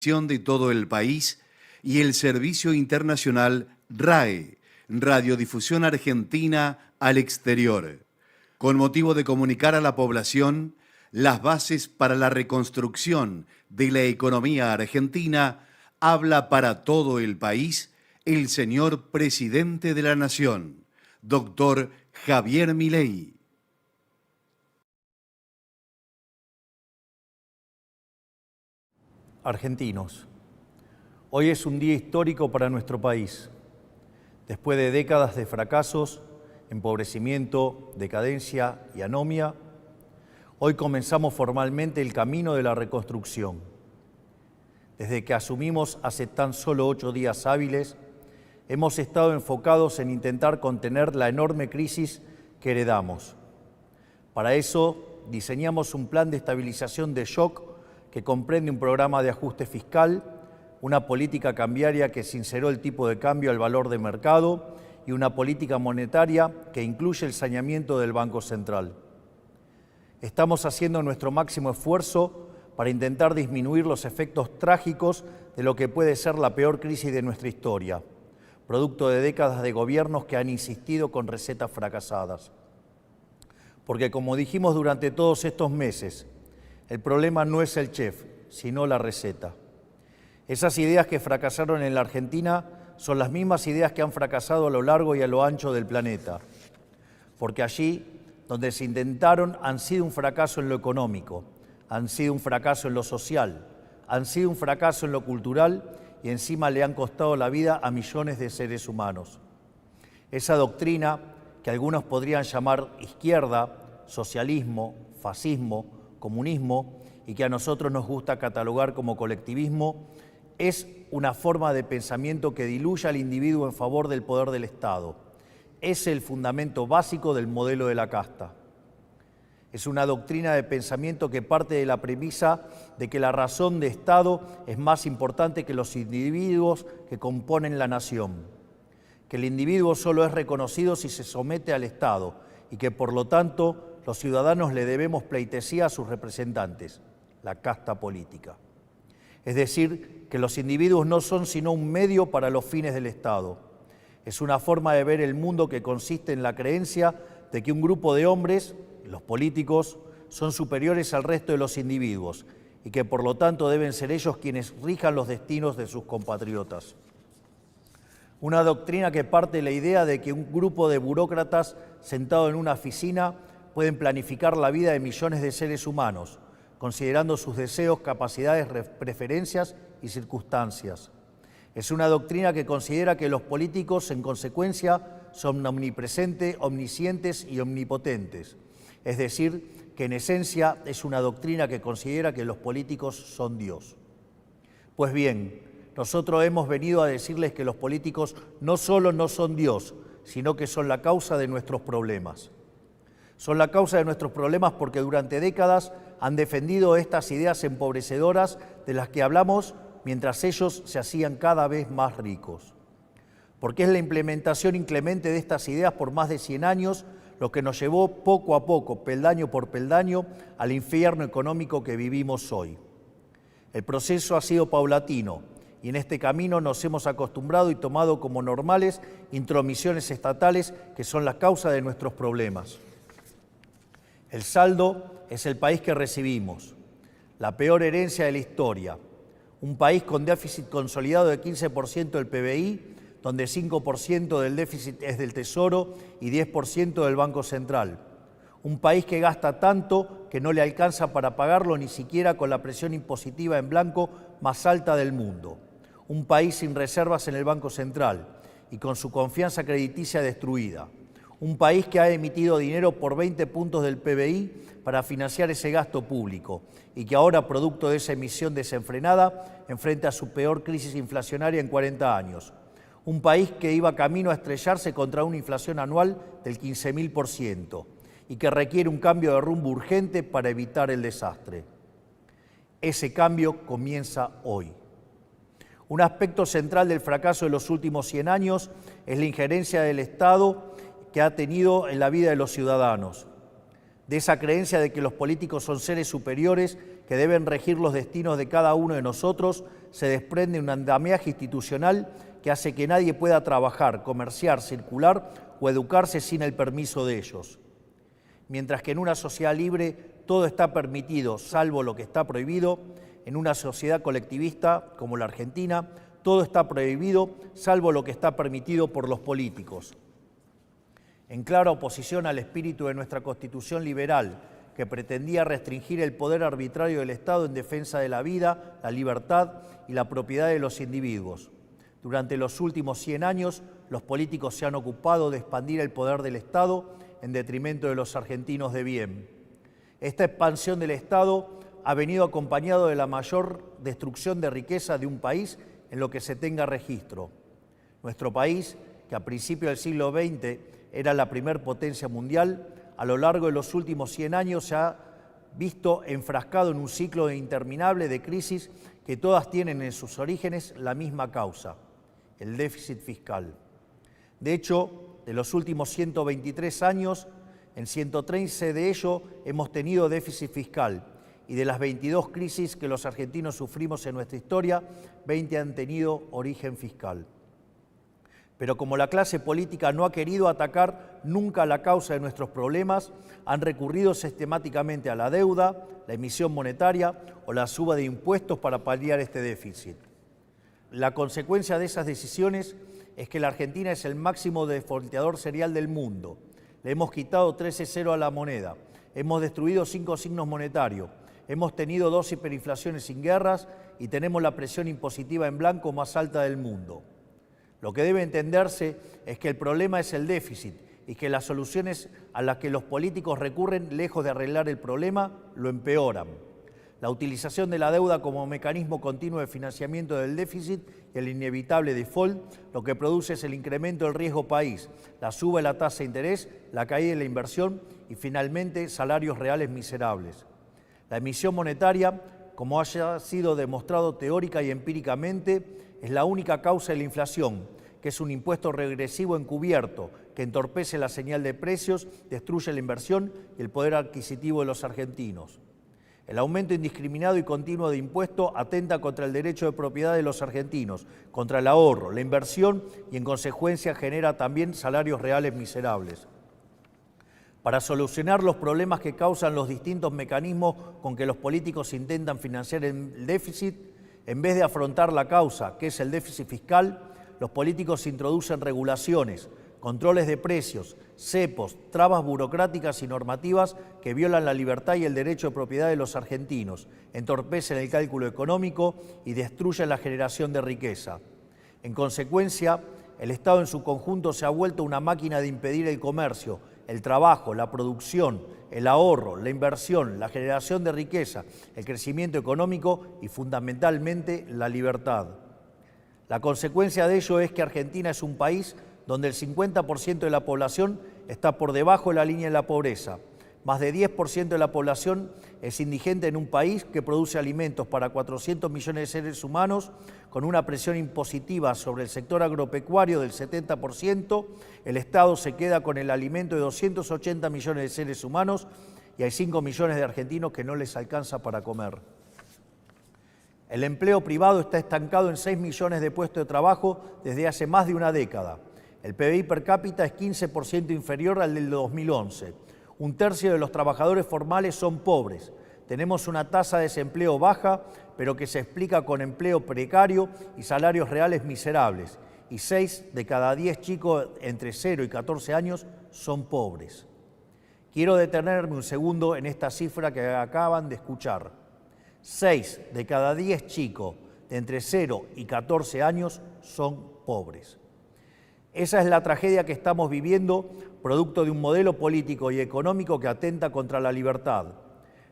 de todo el país y el servicio internacional RAE, Radiodifusión Argentina al Exterior, con motivo de comunicar a la población las bases para la reconstrucción de la economía argentina. Habla para todo el país el señor Presidente de la Nación, doctor Javier Milei. Argentinos, hoy es un día histórico para nuestro país. Después de décadas de fracasos, empobrecimiento, decadencia y anomia, hoy comenzamos formalmente el camino de la reconstrucción. Desde que asumimos hace tan solo 8 días hábiles, hemos estado enfocados en intentar contener la enorme crisis que heredamos. Para eso, diseñamos un plan de estabilización de shock que comprende un programa de ajuste fiscal, una política cambiaria que sinceró el tipo de cambio al valor de mercado y una política monetaria que incluye el saneamiento del Banco Central. Estamos haciendo nuestro máximo esfuerzo para intentar disminuir los efectos trágicos de lo que puede ser la peor crisis de nuestra historia, producto de décadas de gobiernos que han insistido con recetas fracasadas. Porque como dijimos durante todos estos meses, el problema no es el chef, sino la receta. Esas ideas que fracasaron en la Argentina son las mismas ideas que han fracasado a lo largo y a lo ancho del planeta. Porque allí, donde se intentaron, han sido un fracaso en lo económico, han sido un fracaso en lo social, han sido un fracaso en lo cultural y encima le han costado la vida a millones de seres humanos. Esa doctrina, que algunos podrían llamar izquierda, socialismo, fascismo, comunismo, y que a nosotros nos gusta catalogar como colectivismo, es una forma de pensamiento que diluye al individuo en favor del poder del Estado. Es el fundamento básico del modelo de la casta. Es una doctrina de pensamiento que parte de la premisa de que la razón de Estado es más importante que los individuos que componen la nación, que el individuo solo es reconocido si se somete al Estado y que, por lo tanto, los ciudadanos le debemos pleitesía a sus representantes, la casta política. Es decir, que los individuos no son sino un medio para los fines del Estado. Es una forma de ver el mundo que consiste en la creencia de que un grupo de hombres, los políticos, son superiores al resto de los individuos y que por lo tanto deben ser ellos quienes rijan los destinos de sus compatriotas. Una doctrina que parte de la idea de que un grupo de burócratas sentado en una oficina pueden planificar la vida de millones de seres humanos, considerando sus deseos, capacidades, preferencias y circunstancias. Es una doctrina que considera que los políticos, en consecuencia, son omnipresentes, omniscientes y omnipotentes. Es decir, que en esencia es una doctrina que considera que los políticos son Dios. Pues bien, nosotros hemos venido a decirles que los políticos no solo no son Dios, sino que son la causa de nuestros problemas. Son la causa de nuestros problemas porque durante décadas han defendido estas ideas empobrecedoras de las que hablamos mientras ellos se hacían cada vez más ricos. Porque es la implementación inclemente de estas ideas por más de 100 años lo que nos llevó poco a poco, peldaño por peldaño, al infierno económico que vivimos hoy. El proceso ha sido paulatino y en este camino nos hemos acostumbrado y tomado como normales intromisiones estatales que son la causa de nuestros problemas. El saldo es el país que recibimos, la peor herencia de la historia, un país con déficit consolidado de 15% del PBI, donde 5% del déficit es del Tesoro y 10% del Banco Central. Un país que gasta tanto que no le alcanza para pagarlo ni siquiera con la presión impositiva en blanco más alta del mundo. Un país sin reservas en el Banco Central y con su confianza crediticia destruida. Un país que ha emitido dinero por 20 puntos del PBI para financiar ese gasto público y que ahora, producto de esa emisión desenfrenada, enfrenta su peor crisis inflacionaria en 40 años. Un país que iba camino a estrellarse contra una inflación anual del 15.000% y que requiere un cambio de rumbo urgente para evitar el desastre. Ese cambio comienza hoy. Un aspecto central del fracaso de los últimos 100 años es la injerencia del Estado que ha tenido en la vida de los ciudadanos, de esa creencia de que los políticos son seres superiores que deben regir los destinos de cada uno de nosotros, se desprende un andamiaje institucional que hace que nadie pueda trabajar, comerciar, circular o educarse sin el permiso de ellos. Mientras que en una sociedad libre todo está permitido, salvo lo que está prohibido, en una sociedad colectivista como la Argentina, todo está prohibido, salvo lo que está permitido por los políticos. En clara oposición al espíritu de nuestra Constitución liberal, que pretendía restringir el poder arbitrario del Estado en defensa de la vida, la libertad y la propiedad de los individuos. Durante los últimos 100 años, los políticos se han ocupado de expandir el poder del Estado en detrimento de los argentinos de bien. Esta expansión del Estado ha venido acompañado de la mayor destrucción de riqueza de un país en lo que se tenga registro. Nuestro país, que a principios del siglo XX era la primer potencia mundial, a lo largo de los últimos 100 años se ha visto enfrascado en un ciclo interminable de crisis que todas tienen en sus orígenes la misma causa, el déficit fiscal. De hecho, de los últimos 123 años, en 113 de ellos hemos tenido déficit fiscal, y de las 22 crisis que los argentinos sufrimos en nuestra historia, 20 han tenido origen fiscal. Pero como la clase política no ha querido atacar nunca la causa de nuestros problemas, han recurrido sistemáticamente a la deuda, la emisión monetaria o la suba de impuestos para paliar este déficit. La consecuencia de esas decisiones es que la Argentina es el máximo defaulteador serial del mundo. Le hemos quitado 13-0 a la moneda, hemos destruido 5 signos monetarios, hemos tenido 2 hiperinflaciones sin guerras y tenemos la presión impositiva en blanco más alta del mundo. Lo que debe entenderse es que el problema es el déficit y que las soluciones a las que los políticos recurren, lejos de arreglar el problema, lo empeoran. La utilización de la deuda como mecanismo continuo de financiamiento del déficit y el inevitable default, lo que produce es el incremento del riesgo país, la suba de la tasa de interés, la caída de la inversión y finalmente salarios reales miserables. La emisión monetaria, como haya sido demostrado teórica y empíricamente, es la única causa de la inflación, que es un impuesto regresivo encubierto que entorpece la señal de precios, destruye la inversión y el poder adquisitivo de los argentinos. El aumento indiscriminado y continuo de impuestos atenta contra el derecho de propiedad de los argentinos, contra el ahorro, la inversión y en consecuencia genera también salarios reales miserables. Para solucionar los problemas que causan los distintos mecanismos con que los políticos intentan financiar el déficit, en vez de afrontar la causa, que es el déficit fiscal, los políticos introducen regulaciones, controles de precios, cepos, trabas burocráticas y normativas que violan la libertad y el derecho de propiedad de los argentinos, entorpecen el cálculo económico y destruyen la generación de riqueza. En consecuencia, el Estado en su conjunto se ha vuelto una máquina de impedir el comercio, el trabajo, la producción, el ahorro, la inversión, la generación de riqueza, el crecimiento económico y fundamentalmente la libertad. La consecuencia de ello es que Argentina es un país donde el 50% de la población está por debajo de la línea de la pobreza. Más de 10% de la población es indigente en un país que produce alimentos para 400 millones de seres humanos, con una presión impositiva sobre el sector agropecuario del 70%, el Estado se queda con el alimento de 280 millones de seres humanos y hay 5 millones de argentinos que no les alcanza para comer. El empleo privado está estancado en 6 millones de puestos de trabajo desde hace más de una década. El PBI per cápita es 15% inferior al del 2011. Un tercio de los trabajadores formales son pobres. Tenemos una tasa de desempleo baja, pero que se explica con empleo precario y salarios reales miserables. Y 6 de cada 10 chicos entre 0 y 14 años son pobres. Quiero detenerme un segundo en esta cifra que acaban de escuchar. 6 de cada 10 chicos de entre 0 y 14 años son pobres. Esa es la tragedia que estamos viviendo, producto de un modelo político y económico que atenta contra la libertad.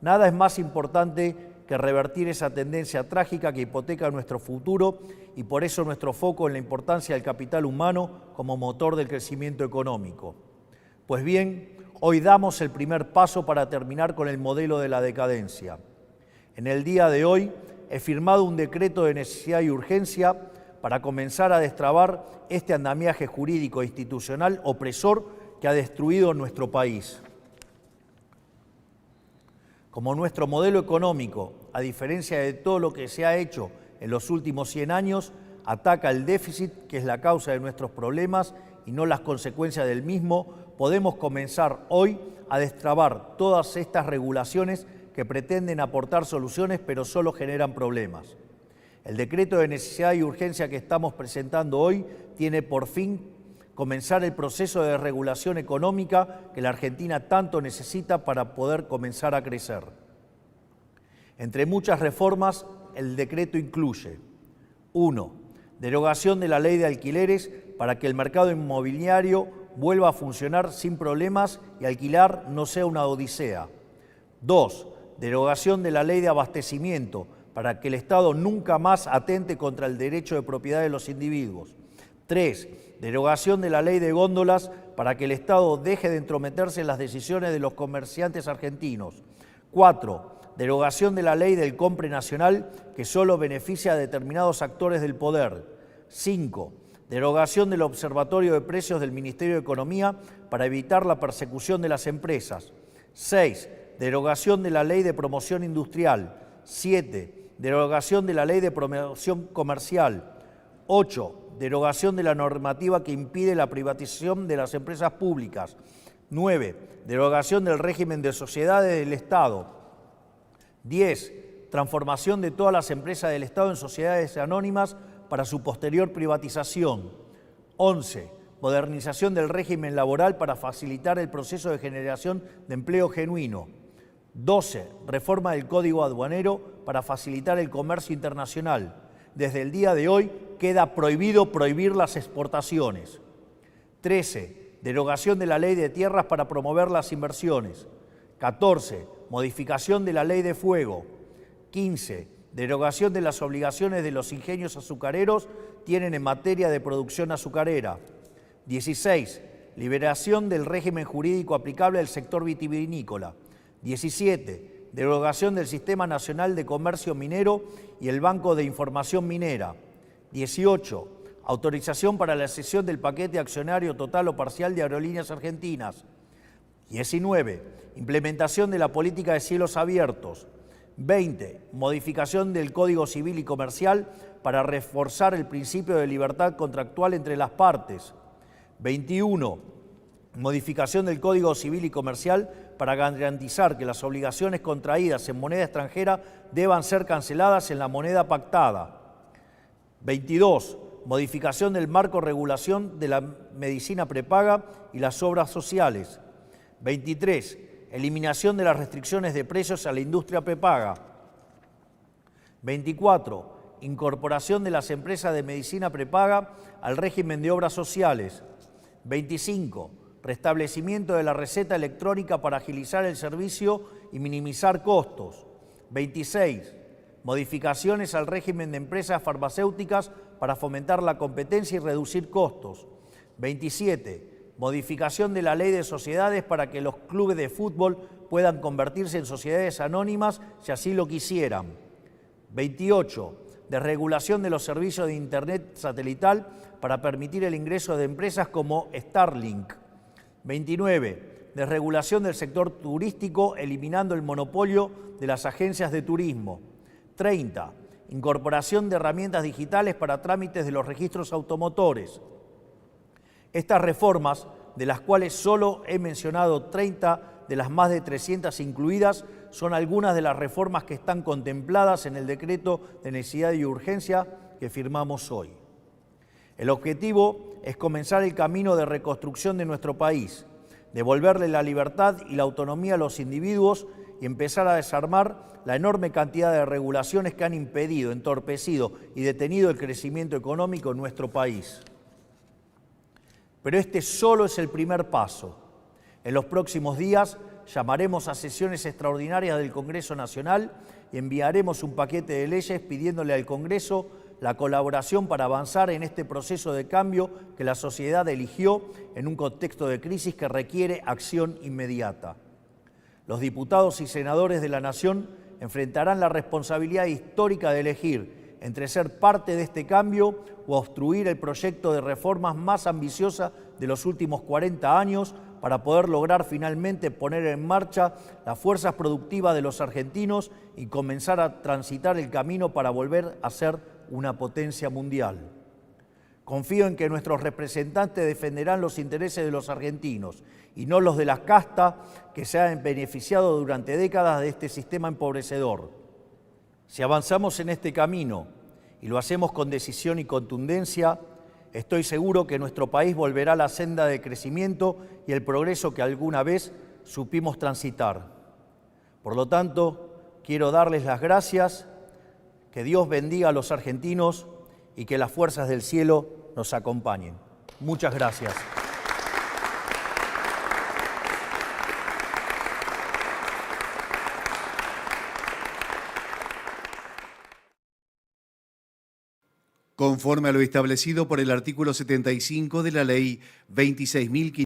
Nada es más importante que revertir esa tendencia trágica que hipoteca nuestro futuro y por eso nuestro foco en la importancia del capital humano como motor del crecimiento económico. Pues bien, hoy damos el primer paso para terminar con el modelo de la decadencia. En el día de hoy he firmado un decreto de necesidad y urgencia para comenzar a destrabar este andamiaje jurídico e institucional opresor que ha destruido nuestro país. Como nuestro modelo económico, a diferencia de todo lo que se ha hecho en los últimos 100 años, ataca el déficit, que es la causa de nuestros problemas y no las consecuencias del mismo, podemos comenzar hoy a destrabar todas estas regulaciones que pretenden aportar soluciones pero solo generan problemas. El decreto de necesidad y urgencia que estamos presentando hoy tiene por fin comenzar el proceso de regulación económica que la Argentina tanto necesita para poder comenzar a crecer. Entre muchas reformas, el decreto incluye: 1. Derogación de la ley de alquileres para que el mercado inmobiliario vuelva a funcionar sin problemas y alquilar no sea una odisea. 2. Derogación de la ley de abastecimiento para que el Estado nunca más atente contra el derecho de propiedad de los individuos. 3. Derogación de la ley de góndolas para que el Estado deje de entrometerse en las decisiones de los comerciantes argentinos. 4. Derogación de la ley del compre nacional que solo beneficia a determinados actores del poder. 5. Derogación del Observatorio de Precios del Ministerio de Economía para evitar la persecución de las empresas. 6. Derogación de la ley de promoción industrial. 7. Derogación de la ley de promoción comercial. 8. Derogación de la normativa que impide la privatización de las empresas públicas. 9. Derogación del régimen de sociedades del Estado. 10. Transformación de todas las empresas del Estado en sociedades anónimas para su posterior privatización. 11. Modernización del régimen laboral para facilitar el proceso de generación de empleo genuino. 12. Reforma del Código Aduanero para facilitar el comercio internacional. Desde el día de hoy queda prohibido prohibir las exportaciones. 13. Derogación de la ley de tierras para promover las inversiones. 14. Modificación de la ley de fuego. 15. Derogación de las obligaciones de los ingenios azucareros tienen en materia de producción azucarera. 16. Liberación del régimen jurídico aplicable al sector vitivinícola. 17. Derogación del Sistema Nacional de Comercio Minero y el Banco de Información Minera. 18. Autorización para la cesión del paquete accionario total o parcial de Aerolíneas Argentinas. 19. Implementación de la política de cielos abiertos. 20. Modificación del Código Civil y Comercial para reforzar el principio de libertad contractual entre las partes. 21. Modificación del Código Civil y Comercial para garantizar que las obligaciones contraídas en moneda extranjera deban ser canceladas en la moneda pactada. 22. Modificación del marco de regulación de la medicina prepaga y las obras sociales. 23. Eliminación de las restricciones de precios a la industria prepaga. 24. Incorporación de las empresas de medicina prepaga al régimen de obras sociales. 25. Restablecimiento de la receta electrónica para agilizar el servicio y minimizar costos. 26. Modificaciones al régimen de empresas farmacéuticas para fomentar la competencia y reducir costos. 27. Modificación de la ley de sociedades para que los clubes de fútbol puedan convertirse en sociedades anónimas si así lo quisieran. 28. Desregulación de los servicios de Internet satelital para permitir el ingreso de empresas como Starlink. 29. Desregulación del sector turístico eliminando el monopolio de las agencias de turismo. 30. Incorporación de herramientas digitales para trámites de los registros automotores. Estas reformas, de las cuales solo he mencionado 30 de las más de 300 incluidas, son algunas de las reformas que están contempladas en el decreto de necesidad y urgencia que firmamos hoy. El objetivo es comenzar el camino de reconstrucción de nuestro país, devolverle la libertad y la autonomía a los individuos y empezar a desarmar la enorme cantidad de regulaciones que han impedido, entorpecido y detenido el crecimiento económico en nuestro país. Pero este solo es el primer paso. En los próximos días llamaremos a sesiones extraordinarias del Congreso Nacional y enviaremos un paquete de leyes pidiéndole al Congreso la colaboración para avanzar en este proceso de cambio que la sociedad eligió en un contexto de crisis que requiere acción inmediata. Los diputados y senadores de la Nación enfrentarán la responsabilidad histórica de elegir entre ser parte de este cambio o obstruir el proyecto de reformas más ambiciosa de los últimos 40 años para poder lograr finalmente poner en marcha las fuerzas productivas de los argentinos y comenzar a transitar el camino para volver a ser una potencia mundial. Confío en que nuestros representantes defenderán los intereses de los argentinos y no los de las castas que se han beneficiado durante décadas de este sistema empobrecedor. Si avanzamos en este camino y lo hacemos con decisión y contundencia, estoy seguro que nuestro país volverá a la senda de crecimiento y el progreso que alguna vez supimos transitar. Por lo tanto, quiero darles las gracias, que Dios bendiga a los argentinos y que las fuerzas del cielo nos acompañen. Muchas gracias. Conforme a lo establecido por el artículo 75 de la Ley 26.500